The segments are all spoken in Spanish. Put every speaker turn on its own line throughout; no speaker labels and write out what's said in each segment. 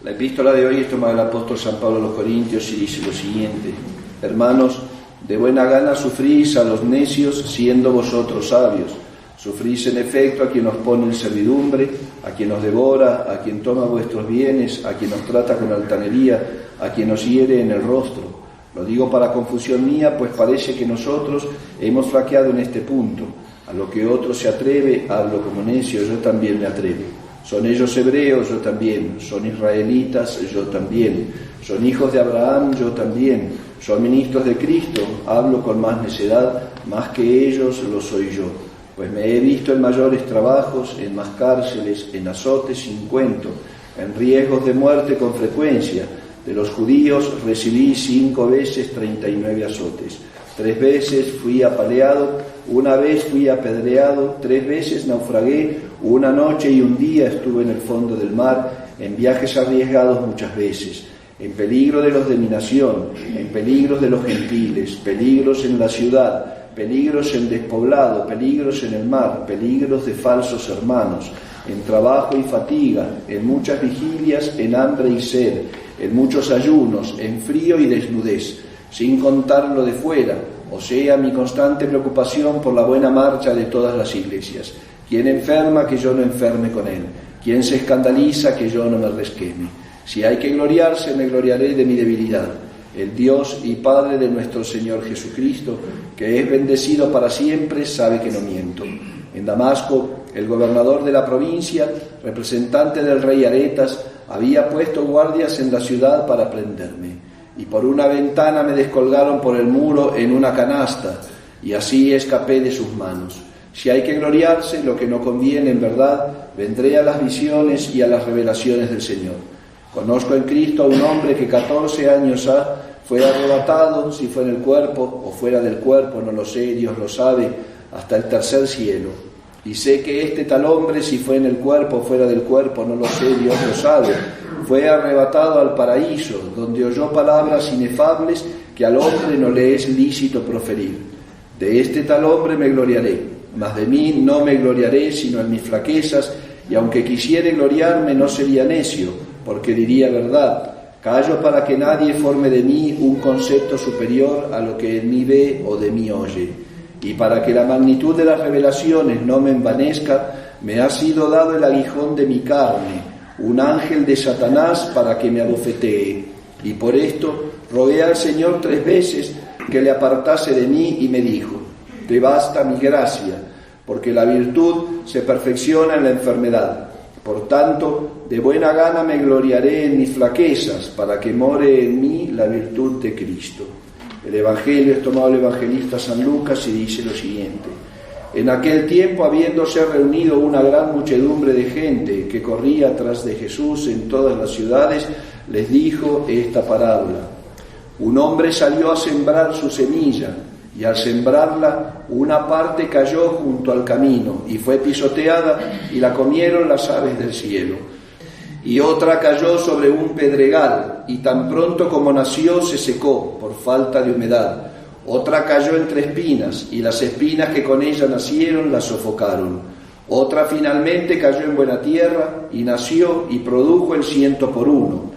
La epístola de hoy es tomada del apóstol San Pablo a los Corintios y dice lo siguiente: hermanos, de buena gana sufrís a los necios, siendo vosotros sabios. Sufrís en efecto a quien os pone en servidumbre, a quien os devora, a quien toma vuestros bienes, a quien os trata con altanería, a quien os hiere en el rostro. Lo digo para confusión mía, pues parece que nosotros hemos flaqueado en este punto. A lo que otro se atreve, hablo como necio, yo también me atrevo. Son ellos hebreos, yo también. Son israelitas, yo también. Son hijos de Abraham, yo también. Son ministros de Cristo, hablo con más necedad, más que ellos lo soy yo. Pues me he visto en mayores trabajos, en más cárceles, en azotes sin cuento, en riesgos de muerte con frecuencia. De los judíos recibí 5 veces 39 azotes. 3 veces fui apaleado, 1 vez fui apedreado, 3 veces naufragué, 1 noche y 1 día estuve en el fondo del mar, en viajes arriesgados muchas veces, en peligro de los de mi nación, en peligros de los gentiles, peligros en la ciudad, peligros en despoblado, peligros en el mar, peligros de falsos hermanos, en trabajo y fatiga, en muchas vigilias, en hambre y sed, en muchos ayunos, en frío y desnudez, sin contar lo de fuera, o sea, mi constante preocupación por la buena marcha de todas las iglesias. Quien enferma, que yo no enferme con él. Quien se escandaliza, que yo no me resqueme. Si hay que gloriarse, me gloriaré de mi debilidad. El Dios y Padre de nuestro Señor Jesucristo, que es bendecido para siempre, sabe que no miento. En Damasco, el gobernador de la provincia, representante del rey Aretas, había puesto guardias en la ciudad para prenderme. Y por una ventana me descolgaron por el muro en una canasta, y así escapé de sus manos. Si hay que gloriarse, lo que no conviene en verdad, vendré a las visiones y a las revelaciones del Señor. Conozco en Cristo a un hombre que 14 años ha, fue arrebatado, si fue en el cuerpo o fuera del cuerpo, no lo sé, Dios lo sabe, hasta el tercer cielo. Y sé que este tal hombre, si fue en el cuerpo o fuera del cuerpo, no lo sé, Dios lo sabe, fue arrebatado al paraíso, donde oyó palabras inefables que al hombre no le es lícito proferir. De este tal hombre me gloriaré, mas de mí no me gloriaré sino en mis flaquezas, y aunque quisiere gloriarme no sería necio, porque diría verdad. Callo para que nadie forme de mí un concepto superior a lo que en mí ve o de mí oye. Y para que la magnitud de las revelaciones no me envanezca, me ha sido dado el aguijón de mi carne, un ángel de Satanás para que me abofetee. Y por esto rogué al Señor 3 veces que le apartase de mí, y me dijo: te basta mi gracia, porque la virtud se perfecciona en la enfermedad. Por tanto, de buena gana me gloriaré en mis flaquezas, para que more en mí la virtud de Cristo. El Evangelio es tomado del evangelista San Lucas y dice lo siguiente: en aquel tiempo, habiéndose reunido una gran muchedumbre de gente que corría tras de Jesús en todas las ciudades, les dijo esta parábola. Un hombre salió a sembrar su semilla, y al sembrarla, una parte cayó junto al camino, y fue pisoteada, y la comieron las aves del cielo. Y otra cayó sobre un pedregal, y tan pronto como nació se secó, por falta de humedad. Otra cayó entre espinas, y las espinas que con ella nacieron la sofocaron. Otra finalmente cayó en buena tierra, y nació y produjo el 100 por 1.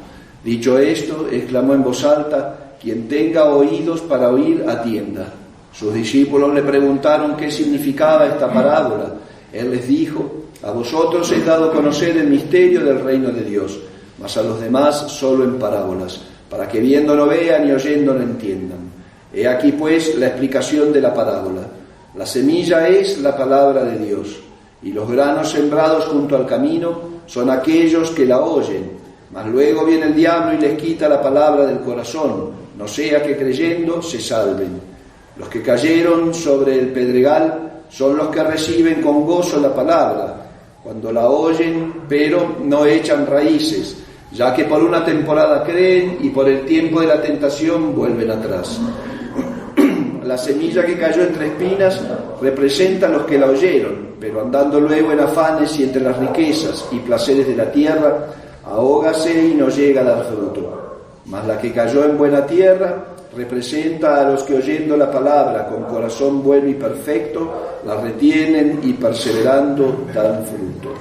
Dicho esto, exclamó en voz alta: quien tenga oídos para oír, atienda. Sus discípulos le preguntaron qué significaba esta parábola. Él les dijo: a vosotros es dado conocer el misterio del reino de Dios, mas a los demás solo en parábolas, para que viendo no vean y oyendo no entiendan. He aquí pues la explicación de la parábola. La semilla es la palabra de Dios, y los granos sembrados junto al camino son aquellos que la oyen, mas luego viene el diablo y les quita la palabra del corazón, no sea que creyendo se salven. Los que cayeron sobre el pedregal son los que reciben con gozo la palabra, cuando la oyen, pero no echan raíces, ya que por una temporada creen y por el tiempo de la tentación vuelven atrás. La semilla que cayó entre espinas representa a los que la oyeron, pero andando luego en afanes y entre las riquezas y placeres de la tierra, ahógase y no llega a dar fruto. Mas la que cayó en buena tierra representa a los que oyendo la palabra con corazón bueno y perfecto, la retienen y perseverando dan fruto.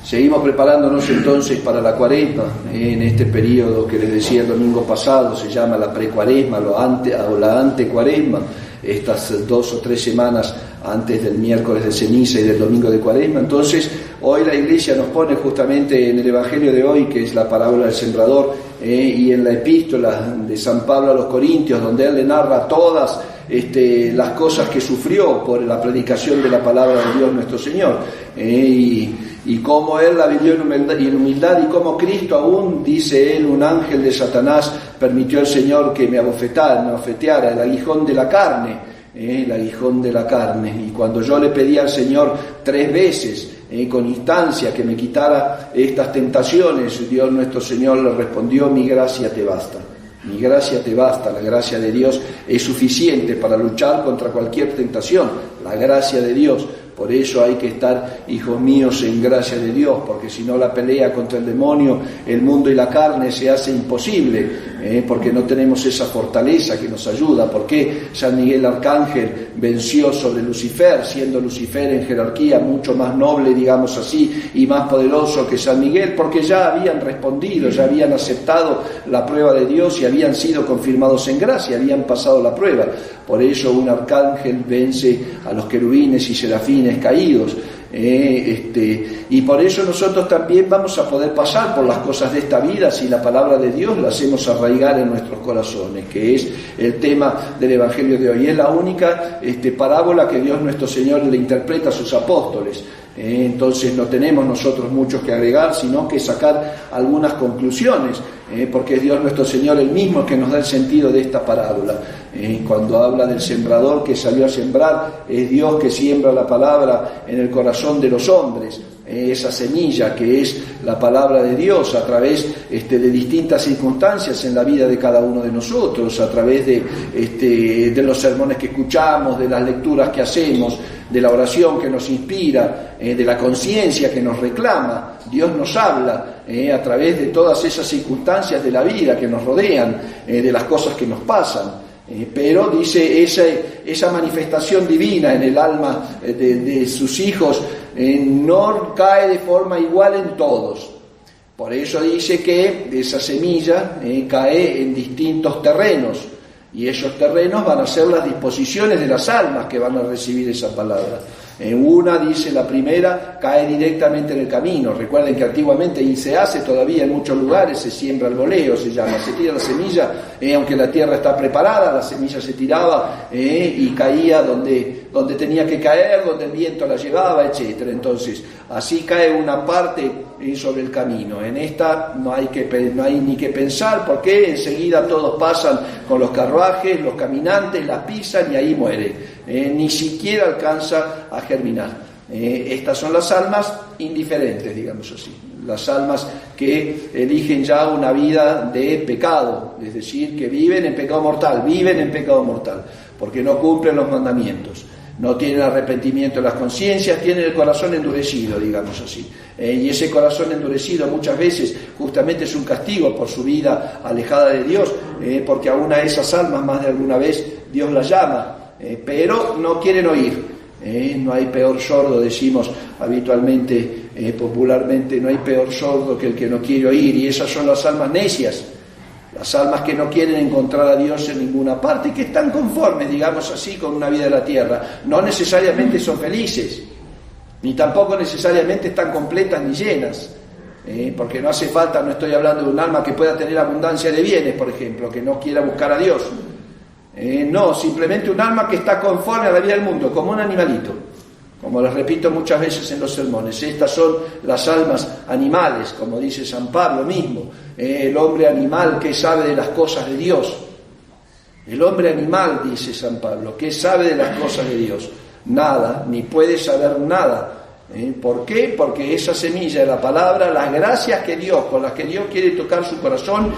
Seguimos preparándonos entonces para la Cuaresma, en este periodo que les decía el domingo pasado, se llama la precuaresma o la antecuaresma, estas 2 o 3 semanas antes del miércoles de ceniza y del domingo de Cuaresma. Entonces, hoy la Iglesia nos pone justamente en el Evangelio de hoy, que es la parábola del sembrador, y en la epístola de San Pablo a los Corintios, donde él le narra todas las cosas que sufrió por la predicación de la palabra de Dios nuestro Señor, y cómo él la vivió en humildad, y cómo Cristo aún, dice él, un ángel de Satanás permitió al Señor que me abofeteara el aguijón de la carne, el aguijón de la carne. Y cuando yo le pedí al Señor 3 veces, con instancia, que me quitara estas tentaciones, Dios nuestro Señor le respondió: mi gracia te basta. Mi gracia te basta, la gracia de Dios es suficiente para luchar contra cualquier tentación, la gracia de Dios. Por eso hay que estar, hijos míos, en gracia de Dios, porque si no la pelea contra el demonio, el mundo y la carne se hace imposible, porque no tenemos esa fortaleza que nos ayuda. ¿Por qué San Miguel Arcángel venció sobre Lucifer, siendo Lucifer en jerarquía mucho más noble, digamos así, y más poderoso que San Miguel? Porque ya habían respondido, ya habían aceptado la prueba de Dios y habían sido confirmados en gracia, habían pasado la prueba. Por eso un arcángel vence a los querubines y serafines caídos, y por eso nosotros también vamos a poder pasar por las cosas de esta vida si la palabra de Dios la hacemos arraigar en nuestros corazones, que es el tema del Evangelio de hoy. Es la única parábola que Dios nuestro Señor le interpreta a sus apóstoles. Entonces no tenemos nosotros muchos que agregar, sino que sacar algunas conclusiones, porque es Dios nuestro Señor el mismo que nos da el sentido de esta parábola. Cuando habla del sembrador que salió a sembrar, es Dios que siembra la palabra en el corazón de los hombres, esa semilla que es la palabra de Dios a través de distintas circunstancias en la vida de cada uno de nosotros, a través de los sermones que escuchamos, de las lecturas que hacemos, de la oración que nos inspira, de la conciencia que nos reclama. Dios nos habla a través de todas esas circunstancias de la vida que nos rodean, de las cosas que nos pasan. Pero dice, esa manifestación divina en el alma de sus hijos no cae de forma igual en todos. Por eso dice que esa semilla cae en distintos terrenos, y esos terrenos van a ser las disposiciones de las almas que van a recibir esa palabra. Una, dice la primera, cae directamente en el camino. Recuerden que antiguamente, y se hace todavía en muchos lugares, se siembra al voleo, se llama, se tira la semilla, aunque la tierra está preparada, la semilla se tiraba y caía donde tenía que caer, donde el viento la llevaba, etcétera. Entonces, así cae una parte sobre el camino. En esta no hay ni que pensar, porque enseguida todos pasan con los carruajes, los caminantes la pisan y ahí muere. Ni siquiera alcanza a germinar. Estas son las almas indiferentes, digamos así, las almas que eligen ya una vida de pecado, es decir, que viven en pecado mortal, porque no cumplen los mandamientos, no tienen arrepentimiento en las conciencias, tienen el corazón endurecido, digamos así. Y ese corazón endurecido muchas veces justamente es un castigo por su vida alejada de Dios, porque aún a esas almas más de alguna vez Dios las llama, pero no quieren oír. No hay peor sordo, decimos habitualmente, popularmente, no hay peor sordo que el que no quiere oír, y esas son las almas necias, las almas que no quieren encontrar a Dios en ninguna parte y que están conformes, digamos así, con una vida de la tierra. No necesariamente son felices, ni tampoco necesariamente están completas ni llenas, porque no hace falta, no estoy hablando de un alma que pueda tener abundancia de bienes, por ejemplo, que no quiera buscar a Dios. No, simplemente un alma que está conforme a la vida del mundo, como un animalito, como les repito muchas veces en los sermones. Estas son las almas animales, como dice San Pablo mismo, el hombre animal que sabe de las cosas de Dios. El hombre animal, dice San Pablo, que sabe de las cosas de Dios, nada, ni puede saber nada. ¿Por qué? Porque esa semilla de la palabra, las gracias que Dios, con las que Dios quiere tocar su corazón,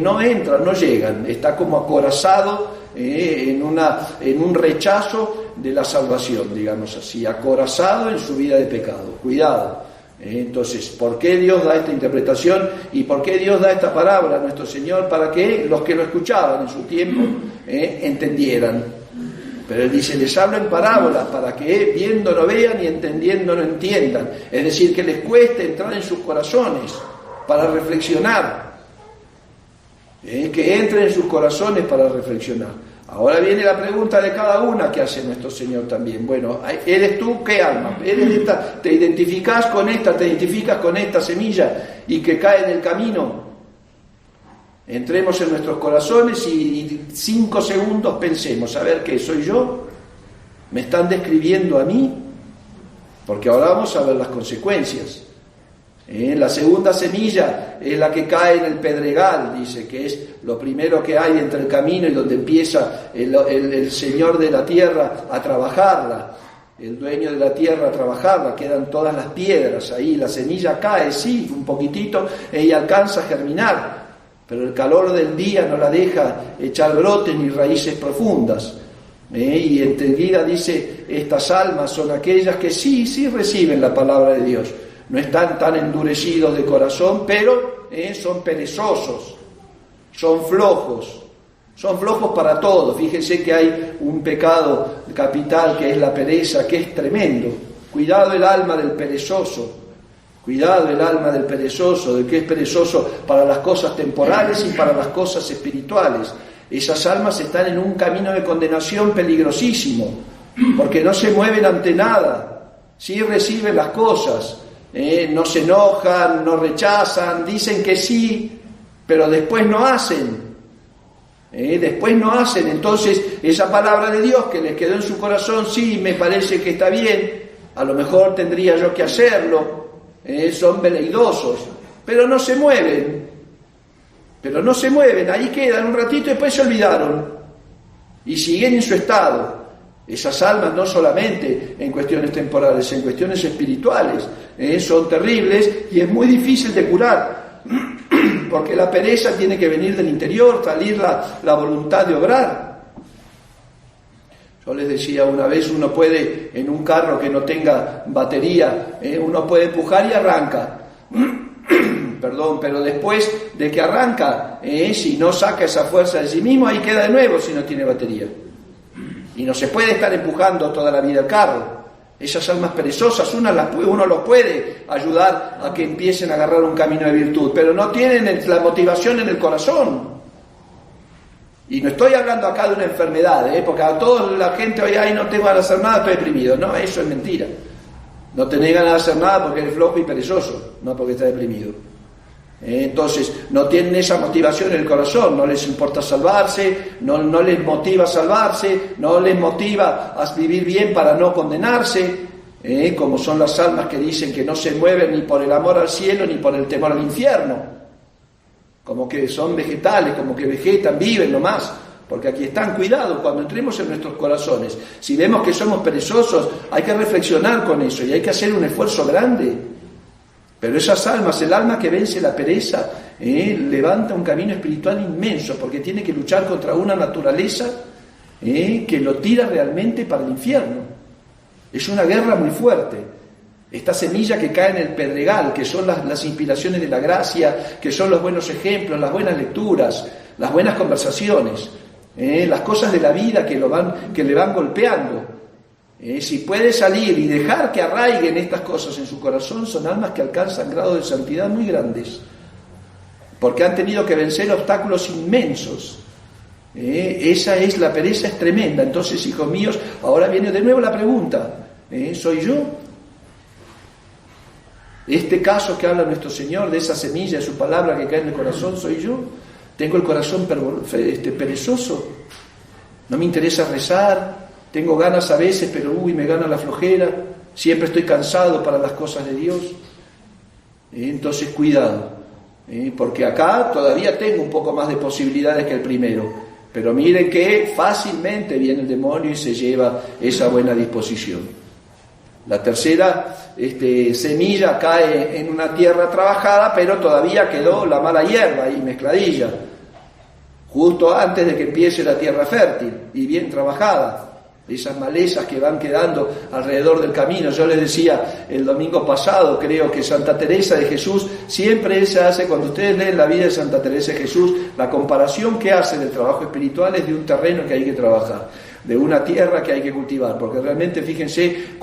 no entran, no llegan, está como acorazado en un rechazo de la salvación, digamos así, acorazado en su vida de pecado. Cuidado. Entonces, ¿por qué Dios da esta interpretación y por qué Dios da esta palabra a nuestro Señor? Para que los que lo escuchaban en su tiempo entendieran. Pero él dice, les hablo en parábolas para que viendo no vean y entendiendo no entiendan. Es decir, que les cueste entrar en sus corazones para reflexionar. Que entren en sus corazones para reflexionar. Ahora viene la pregunta de cada una que hace nuestro Señor también. Bueno, ¿eres tú qué alma? ¿Eres esta? ¿Te identificas con esta semilla y que cae en el camino? Entremos en nuestros corazones y 5 segundos pensemos, a ver qué, ¿soy yo? ¿Me están describiendo a mí? Porque ahora vamos a ver las consecuencias. La segunda semilla es la que cae en el pedregal, dice, que es lo primero que hay entre el camino y donde empieza el Señor de la tierra a trabajarla, el dueño de la tierra a trabajarla, quedan todas las piedras ahí, la semilla cae, sí, un poquitito, ella alcanza a germinar, pero el calor del día no la deja echar brotes ni raíces profundas. Y enseguida dice, estas almas son aquellas que sí reciben la palabra de Dios, no están tan endurecidos de corazón, pero son perezosos, son flojos para todo. Fíjense que hay un pecado capital que es la pereza, que es tremendo. Cuidado el alma del perezoso, del que es perezoso para las cosas temporales y para las cosas espirituales. Esas almas están en un camino de condenación peligrosísimo, porque no se mueven ante nada, sí reciben las cosas, no se enojan, no rechazan, dicen que sí, pero después no hacen. Entonces esa palabra de Dios que les quedó en su corazón, sí, me parece que está bien, a lo mejor tendría yo que hacerlo, son veleidosos, pero no se mueven, ahí quedan un ratito y después se olvidaron y siguen en su estado. Esas almas no solamente en cuestiones temporales, en cuestiones espirituales, son terribles y es muy difícil de curar, porque la pereza tiene que venir del interior, salir la voluntad de obrar. Yo les decía una vez, uno puede, en un carro que no tenga batería, uno puede empujar y arranca, pero después de que arranca, si no saca esa fuerza de sí mismo, ahí queda de nuevo si no tiene batería. Y no se puede estar empujando toda la vida el carro. Esas almas perezosas, uno los puede ayudar a que empiecen a agarrar un camino de virtud, pero no tienen la motivación en el corazón. Y no estoy hablando acá de una enfermedad, porque a toda la gente hoy, no tengo ganas de hacer nada, estoy deprimido. No, eso es mentira. No tenés ganas de hacer nada porque eres flojo y perezoso, no porque estás deprimido. Entonces no tienen esa motivación en el corazón, no les importa salvarse, no les motiva a salvarse, no les motiva a vivir bien para no condenarse, como son las almas que dicen que no se mueven ni por el amor al cielo ni por el temor al infierno, como que son vegetales, como que vegetan, viven nomás, porque aquí están. Cuidado cuando entremos en nuestros corazones, si vemos que somos perezosos hay que reflexionar con eso y hay que hacer un esfuerzo grande. Pero esas almas, el alma que vence la pereza, levanta un camino espiritual inmenso, porque tiene que luchar contra una naturaleza que lo tira realmente para el infierno. Es una guerra muy fuerte. Esta semilla que cae en el pedregal, que son las inspiraciones de la gracia, que son los buenos ejemplos, las buenas lecturas, las buenas conversaciones, las cosas de la vida que le van golpeando. Si puede salir y dejar que arraiguen estas cosas en su corazón, son almas que alcanzan grados de santidad muy grandes, porque han tenido que vencer obstáculos inmensos. La pereza es tremenda. Entonces, hijos míos, ahora viene de nuevo la pregunta, ¿soy yo? Este caso que habla nuestro Señor, de esa semilla, de su palabra que cae en el corazón, ¿soy yo? ¿Tengo el corazón perezoso? ¿No me interesa rezar? Tengo ganas a veces, pero me gana la flojera, siempre estoy cansado para las cosas de Dios. Entonces cuidado, porque acá todavía tengo un poco más de posibilidades que el primero, pero miren que fácilmente viene el demonio y se lleva esa buena disposición. La tercera semilla cae en una tierra trabajada, pero todavía quedó la mala hierba ahí mezcladilla, justo antes de que empiece la tierra fértil y bien trabajada. Esas malezas que van quedando alrededor del camino. Yo les decía el domingo pasado, creo que Santa Teresa de Jesús, siempre se hace, cuando ustedes leen la vida de Santa Teresa de Jesús, la comparación que hace del trabajo espiritual es de un terreno que hay que trabajar. de una tierra que hay que cultivar, porque realmente fíjense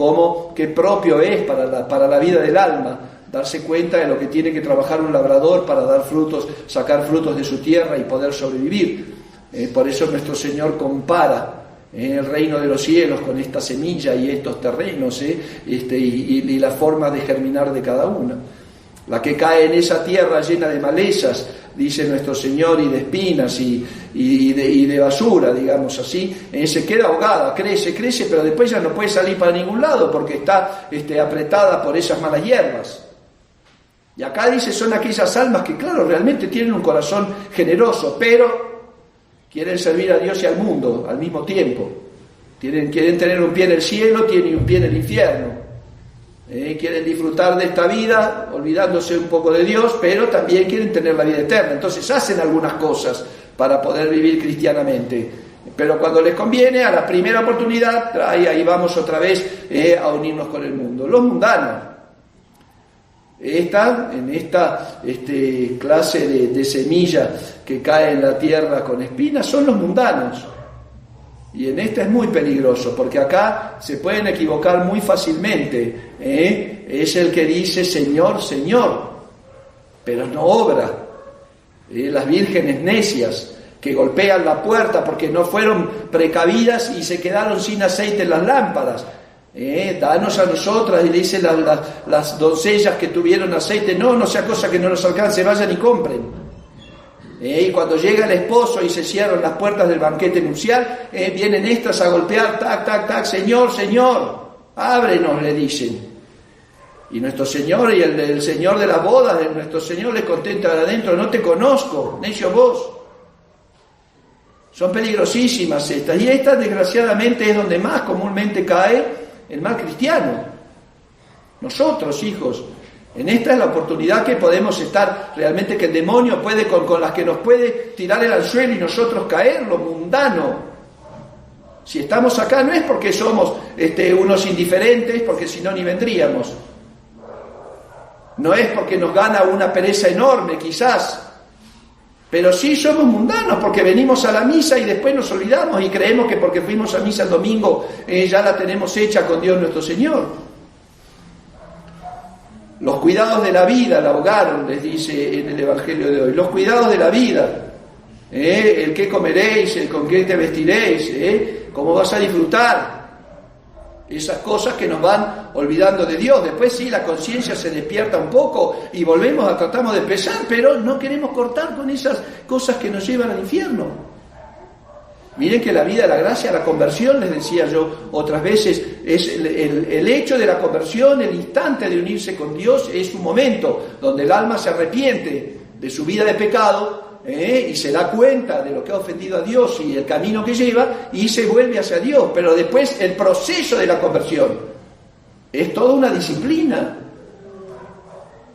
qué propio es para la vida del alma darse cuenta de lo que tiene que trabajar un labrador para dar frutos, sacar frutos de su tierra y poder sobrevivir. Por eso nuestro Señor compara el reino de los cielos con esta semilla y estos terrenos, y la forma de germinar de cada una. La que cae en esa tierra llena de malezas, dice nuestro Señor, y de espinas y de basura, digamos así, se queda ahogada, crece, pero después ya no puede salir para ningún lado porque está apretada por esas malas hierbas. Y acá dice, son aquellas almas que, claro, realmente tienen un corazón generoso, pero quieren servir a Dios y al mundo al mismo tiempo. Quieren tener un pie en el cielo, tienen un pie en el infierno. Quieren disfrutar de esta vida, olvidándose un poco de Dios, pero también quieren tener la vida eterna. Entonces hacen algunas cosas para poder vivir cristianamente. Pero cuando les conviene, a la primera oportunidad, ahí vamos otra vez a unirnos con el mundo. Los mundanos. En esta clase de semilla que cae en la tierra con espinas son los mundanos. Y en esta es muy peligroso, porque acá se pueden equivocar muy fácilmente. Es el que dice Señor, Señor, pero no obra. Las vírgenes necias que golpean la puerta porque no fueron precavidas y se quedaron sin aceite en las lámparas. Danos a nosotras, y le dicen las doncellas que tuvieron aceite, no sea cosa que no nos alcance, vayan y compren. Y cuando llega el esposo y se cierran las puertas del banquete nupcial, vienen estas a golpear, tac, tac, tac, Señor, Señor, ábrenos, le dicen. Y nuestro Señor y el Señor de las bodas de nuestro Señor les contesta de adentro, no te conozco, necio vos. Son peligrosísimas estas, y esta desgraciadamente es donde más comúnmente cae el mal cristiano. Nosotros, hijos, en esta es la oportunidad que podemos estar realmente, que el demonio puede, con las que nos puede tirar el anzuelo y nosotros caer, lo mundano. Si estamos acá no es porque somos unos indiferentes, porque si no ni vendríamos. No es porque nos gana una pereza enorme, quizás. Pero sí somos mundanos, porque venimos a la misa y después nos olvidamos y creemos que porque fuimos a misa el domingo ya la tenemos hecha con Dios nuestro Señor. Los cuidados de la vida, el hogar, les dice en el Evangelio de hoy. Los cuidados de la vida. El qué comeréis, el con qué te vestiréis, cómo vas a disfrutar. Esas cosas que nos van olvidando de Dios. Después sí, la conciencia se despierta un poco y tratamos de empezar, pero no queremos cortar con esas cosas que nos llevan al infierno. Miren que la vida de la gracia, la conversión, les decía yo otras veces, es el hecho de la conversión, el instante de unirse con Dios, es un momento donde el alma se arrepiente de su vida de pecado y se da cuenta de lo que ha ofendido a Dios y el camino que lleva y se vuelve hacia Dios. Pero después el proceso de la conversión es toda una disciplina.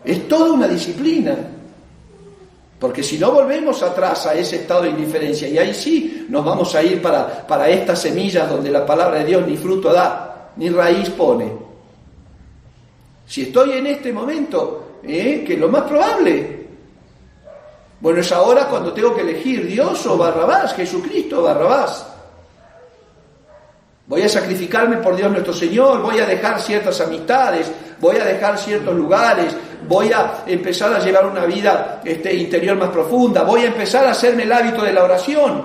Es toda una disciplina. Porque si no volvemos atrás a ese estado de indiferencia, y ahí sí nos vamos a ir para estas semillas donde la palabra de Dios ni fruto da, ni raíz pone. Si estoy en este momento, que es lo más probable, bueno, es ahora cuando tengo que elegir Dios o Barrabás, Jesucristo o Barrabás. Voy a sacrificarme por Dios nuestro Señor, voy a dejar ciertas amistades, voy a dejar ciertos lugares, voy a empezar a llevar una vida interior más profunda, voy a empezar a hacerme el hábito de la oración.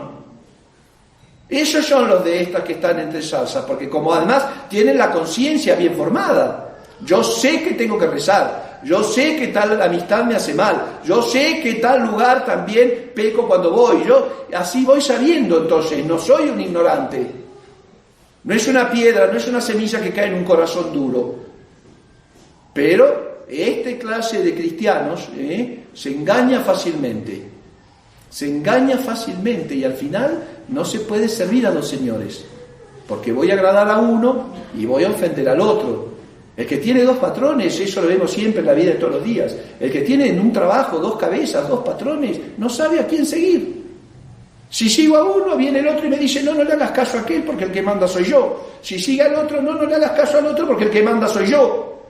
Esos son los de estas que están entre salsas, porque como además tienen la conciencia bien formada. Yo sé que tengo que rezar, yo sé que tal amistad me hace mal, yo sé que tal lugar también peco cuando voy, yo así voy sabiendo, entonces no soy un ignorante. No es una piedra, no es una semilla que cae en un corazón duro. Pero esta clase de cristianos se engaña fácilmente. Se engaña fácilmente y al final no se puede servir a los señores. Porque voy a agradar a uno y voy a ofender al otro. El que tiene dos patrones, eso lo vemos siempre en la vida de todos los días. El que tiene en un trabajo dos cabezas, dos patrones, no sabe a quién seguir. Si sigo a uno, viene el otro y me dice, no le hagas caso a aquel porque el que manda soy yo. Si sigue al otro, no le hagas caso al otro porque el que manda soy yo.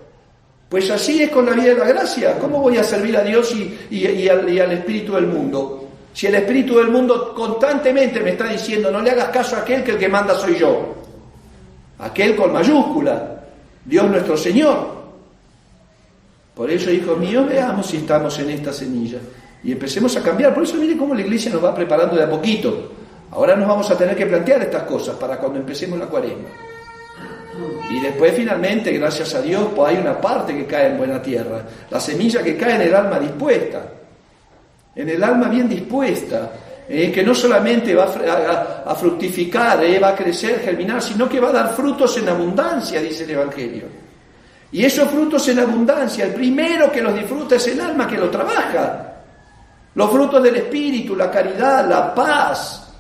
Pues así es con la vida de la gracia. ¿Cómo voy a servir a Dios y al espíritu del mundo? Si el espíritu del mundo constantemente me está diciendo, no le hagas caso a aquel, que el que manda soy yo. Aquel con mayúscula, Dios nuestro Señor. Por eso, hijos míos, veamos si estamos en esta semilla y empecemos a cambiar. Por eso miren cómo la iglesia nos va preparando de a poquito. Ahora nos vamos a tener que plantear estas cosas para cuando empecemos la cuaresma. Y después finalmente, gracias a Dios, pues hay una parte que cae en buena tierra. La semilla que cae en el alma dispuesta. En el alma bien dispuesta. Que no solamente va a fructificar, va a crecer, germinar, sino que va a dar frutos en abundancia, dice el Evangelio. Y esos frutos en abundancia, el primero que los disfruta es el alma que lo trabaja. Los frutos del Espíritu, la caridad, la paz,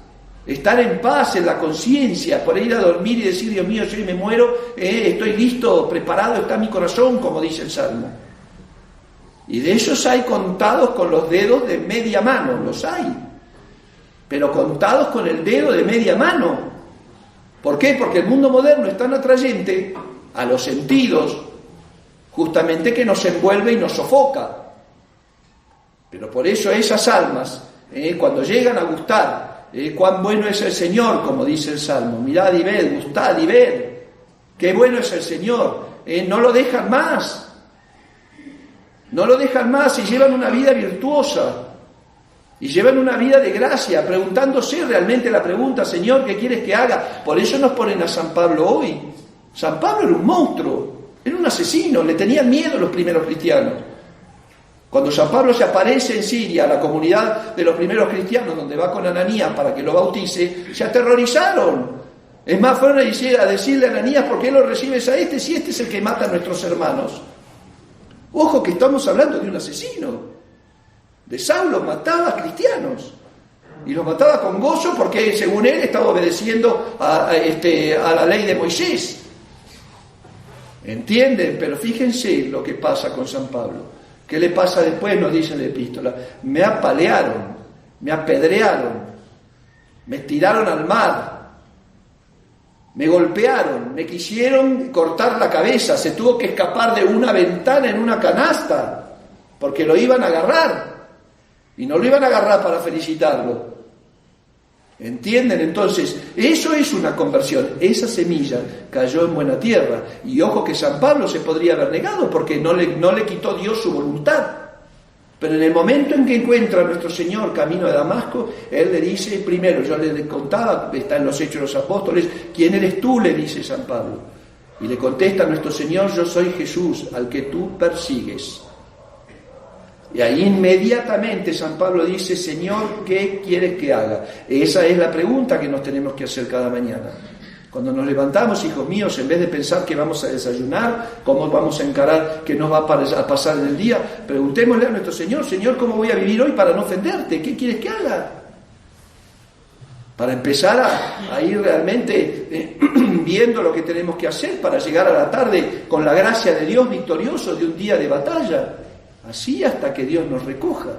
estar en paz en la conciencia, por ir a dormir y decir, Dios mío, yo me muero, estoy listo, preparado está mi corazón, como dice el Salmo. Y de esos hay contados con los dedos de media mano, los hay, pero contados con el dedo de media mano. ¿Por qué? Porque el mundo moderno es tan atrayente a los sentidos, justamente que nos envuelve y nos sofoca. Pero por eso esas almas, cuando llegan a gustar, cuán bueno es el Señor, como dice el Salmo, mirad y ved, gustad y ved, qué bueno es el Señor, no lo dejan más, y llevan una vida virtuosa, y llevan una vida de gracia, preguntándose realmente la pregunta, Señor, ¿qué quieres que haga? Por eso nos ponen a San Pablo hoy. San Pablo era un monstruo, era un asesino, le tenían miedo los primeros cristianos. Cuando San Pablo se aparece en Siria, la comunidad de los primeros cristianos, donde va con Ananías para que lo bautice, se aterrorizaron. Es más, fueron a decirle a Ananías, ¿por qué lo recibes a este si este es el que mata a nuestros hermanos? Ojo que estamos hablando de un asesino. De Saulo mataba a cristianos. Y los mataba con gozo porque, según él, estaba obedeciendo a la ley de Moisés. ¿Entienden? Pero fíjense lo que pasa con San Pablo. ¿Qué le pasa después? Nos dice en la epístola. Me apalearon, me apedrearon, me tiraron al mar, me golpearon, me quisieron cortar la cabeza, se tuvo que escapar de una ventana en una canasta, porque lo iban a agarrar, y no lo iban a agarrar para felicitarlo. ¿Entienden? Entonces, eso es una conversión. Esa semilla cayó en buena tierra. Y ojo que San Pablo se podría haber negado porque no le quitó Dios su voluntad. Pero en el momento en que encuentra a nuestro Señor camino de Damasco, Él le dice, primero, yo le contaba, está en los Hechos de los Apóstoles, ¿quién eres tú?, le dice San Pablo. Y le contesta a nuestro Señor, yo soy Jesús, al que tú persigues. Y ahí inmediatamente San Pablo dice, Señor, ¿qué quieres que haga? Esa es la pregunta que nos tenemos que hacer cada mañana. Cuando nos levantamos, hijos míos, en vez de pensar que vamos a desayunar, cómo vamos a encarar, qué nos va a pasar en el día, preguntémosle a nuestro Señor, Señor, ¿cómo voy a vivir hoy para no ofenderte? ¿Qué quieres que haga? Para empezar a ir realmente viendo lo que tenemos que hacer para llegar a la tarde con la gracia de Dios victorioso de un día de batalla. Así hasta que Dios nos recoja.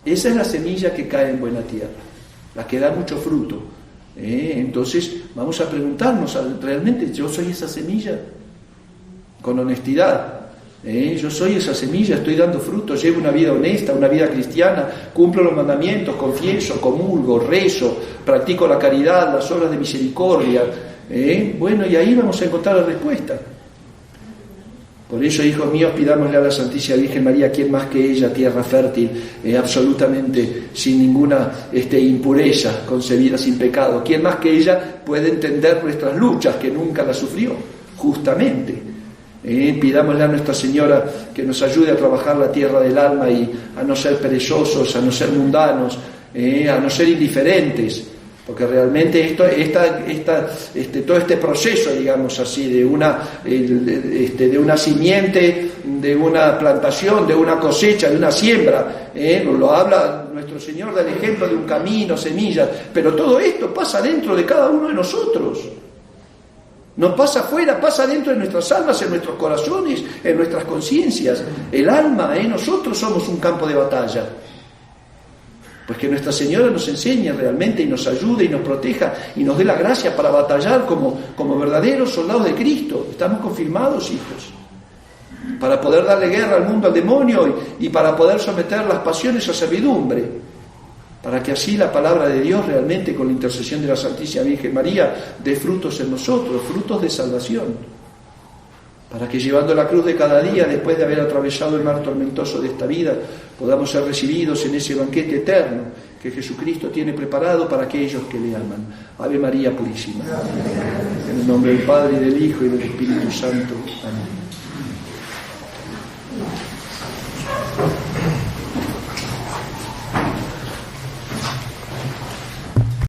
Esa es la semilla que cae en buena tierra, la que da mucho fruto. Entonces vamos a preguntarnos, ¿realmente yo soy esa semilla? Con honestidad. Yo soy esa semilla, estoy dando fruto, llevo una vida honesta, una vida cristiana, cumplo los mandamientos, confieso, comulgo, rezo, practico la caridad, las obras de misericordia. Bueno, y ahí vamos a encontrar la respuesta. Por eso, hijos míos, pidámosle a la Santísima Virgen María, ¿quién más que ella, tierra fértil, absolutamente sin ninguna impureza, concebida sin pecado? ¿Quién más que ella puede entender nuestras luchas, que nunca las sufrió, justamente? Pidámosle a Nuestra Señora que nos ayude a trabajar la tierra del alma y a no ser perezosos, a no ser mundanos, a no ser indiferentes. Porque realmente todo este proceso, digamos así, de una simiente, de una plantación, de una cosecha, de una siembra, lo habla nuestro Señor del ejemplo de un camino, semillas, pero todo esto pasa dentro de cada uno de nosotros. No pasa afuera, pasa dentro de nuestras almas, en nuestros corazones, en nuestras conciencias. El alma, nosotros somos un campo de batalla. Pues que Nuestra Señora nos enseñe realmente y nos ayude y nos proteja y nos dé la gracia para batallar como verdaderos soldados de Cristo. Estamos confirmados, hijos, para poder darle guerra al mundo, al demonio y para poder someter las pasiones a servidumbre. para que así la palabra de Dios realmente, con la intercesión de la Santísima Virgen María, dé frutos en nosotros, frutos de salvación, para que llevando la cruz de cada día, después de haber atravesado el mar tormentoso de esta vida, podamos ser recibidos en ese banquete eterno que Jesucristo tiene preparado para aquellos que le aman. Ave María Purísima. En el nombre del Padre, y del Hijo, y del Espíritu Santo. Amén.